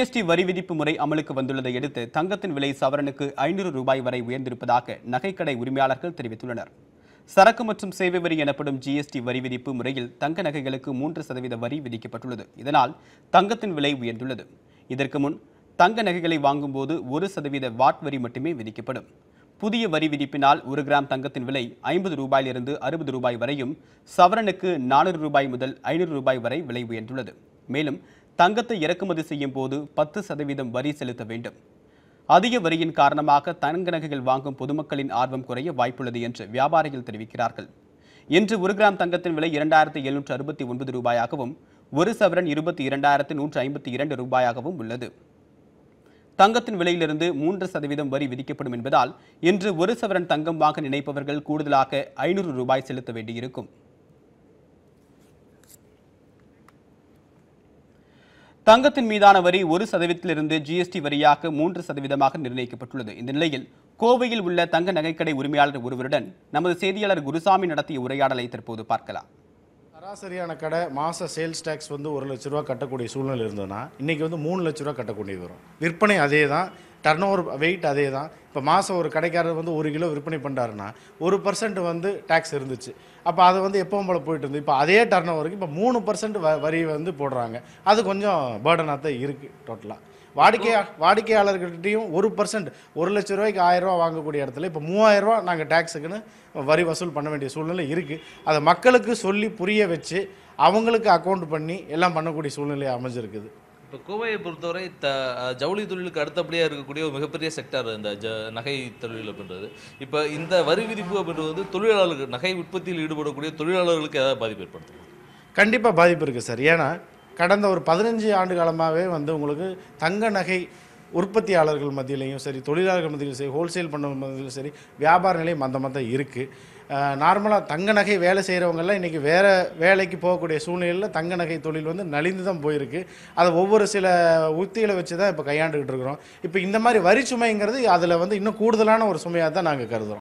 GST வரி விதிப்பு முறை அமலுக்கு வந்துள்ளதை அடுத்து தங்கத்தின் விலை சவரனுக்கு 500 ரூபாய் வரை உயர்ந்திருப்பதாக நகைக்கடை உரிமையாளர்கள் தெரிவித்துள்ளனர். சரக்கு மற்றும் சேவை வரி எனப்படும் ஜிஎஸ்டி வரி விதிப்பு முறையில் தங்க நகைகளுக்கு 3% வரி விதிக்கப்பட்டுள்ளது. இதனால் தங்கத்தின் விலை உயர்ந்துள்ளது. இதற்கு முன் தங்க நகைகளை வாங்கும்போது 1% வாட் வரி மட்டுமே விதிக்கப்படும். புதிய வரி விதிப்பினால் 1 கிராம் தங்கத்தின் விலை 50 ரூபாயிலிருந்து 60 ரூபாய் வரையும், சவரனுக்கு 400 ரூபாய் முதல் 500 ரூபாய் வரை விலை உயர்ந்துள்ளது. மேலும் தங்கத்தை இறக்குமதி செய்யும் போது 10% வரி செலுத்த வேண்டும். அதிக வரியின் காரணமாக தங்க நகைகள் வாங்கும் பொதுமக்களின் ஆர்வம் குறைய வாய்ப்புள்ளது என்று வியாபாரிகள் தெரிவிக்கிறார்கள். இன்று 1 கிராம் தங்கத்தின் விலை 2769 ரூபாயாகவும், 1 சவரன் 22,152 ரூபாயாகவும் உள்ளது. தங்கத்தின் விலையிலிருந்து 3% வரி விதிக்கப்படும் என்பதால் இன்று 1 சவரன் தங்கம் வாங்க நினைப்பவர்கள் கூடுதலாக 500 ரூபாய் செலுத்த வேண்டியிருக்கும். தங்கத்தின் மீதான வரி 1%லிருந்து ஜிஎஸ்டி வரியாக 3% நிர்ணயிக்கப்பட்டுள்ளது. இந்த நிலையில் கோவையில் உள்ள தங்க நகைக்கடை உரிமையாளர் ஒருவருடன் நமது செய்தியாளர் குருசாமி நடத்திய உரையாடலை தற்போது பார்க்கலாம். சராசரியான கடை மாத சேல்ஸ் டேக்ஸ் வந்து 1 லட்ச ரூபா கட்டக்கூடிய சூழ்நிலை இருந்ததுன்னா இன்றைக்கி வந்து 3 லட்ச ரூபா கட்டக்கூடியது வரும். விற்பனை அதே தான், டர்ன் ஓவர் வெயிட் அதே தான். இப்போ மாதம் ஒரு கடைக்காரர் வந்து 1 கிலோ விற்பனை பண்ணுறாருன்னா 1% வந்து டேக்ஸ் இருந்துச்சு. அப்போ அது வந்து எப்பவும் போல் போயிட்டு இருந்து இப்போ அதே டர்ன் ஓவருக்கு இப்போ 3% வரி வந்து போடுறாங்க. அது கொஞ்சம் பேர்டனாக தான் இருக்குது. டோட்டலாக வாடிக்கையாளர்கிட்டையும் 1% 1 லட்ச ரூபாய்க்கு 1000 ரூபா வாங்கக்கூடிய இடத்துல இப்போ 3000 ரூபா நாங்கள் டேக்ஸுக்குன்னு வரி வசூல் பண்ண வேண்டிய சூழ்நிலை இருக்குது. அதை மக்களுக்கு சொல்லி புரிய வச்சு அவங்களுக்கு அக்கௌண்ட் பண்ணி எல்லாம் பண்ணக்கூடிய சூழ்நிலை அமைஞ்சிருக்குது. இப்போ கோவையை பொறுத்தவரை ஜவுளி தொழிலுக்கு அடுத்தபடியாக இருக்கக்கூடிய ஒரு மிகப்பெரிய செக்டார் இந்த நகை தொழில் அப்படின்றது. இப்போ இந்த வரி விதிப்பு அப்படின்றது வந்து தொழிலாளர்கள், நகை உற்பத்தியில் ஈடுபடக்கூடிய தொழிலாளர்களுக்கு ஏதாவது பாதிப்பு ஏற்படுத்தும்? கண்டிப்பாக பாதிப்பு இருக்குது சார். ஏன்னா கடந்த ஒரு 15 ஆண்டு காலமாகவே வந்து உங்களுக்கு தங்க நகை உற்பத்தியாளர்கள் மத்தியிலையும் சரி, தொழிலாளர்கள் மத்தியிலும் சரி, ஹோல்சேல் பண்ண மத்தியிலும் சரி, வியாபார நிலை மந்தமாக இருக்குது. நார்மலாக தங்க நகை வேலை செய்கிறவங்கெல்லாம் இன்றைக்கி வேறு வேலைக்கு போகக்கூடிய சூழ்நிலையில் தங்க நகை தொழில் வந்து நலிந்து தான் போயிருக்கு. அதை ஒவ்வொரு சில உத்திகளை வச்சு தான் இப்போ கையாண்டுக்கிட்டு இருக்கிறோம். இப்போ இந்த மாதிரி வரி சுமைங்கிறது அதில் வந்து இன்னும் கூடுதலான ஒரு சுமையாக தான் நாங்கள் கருதுகிறோம்.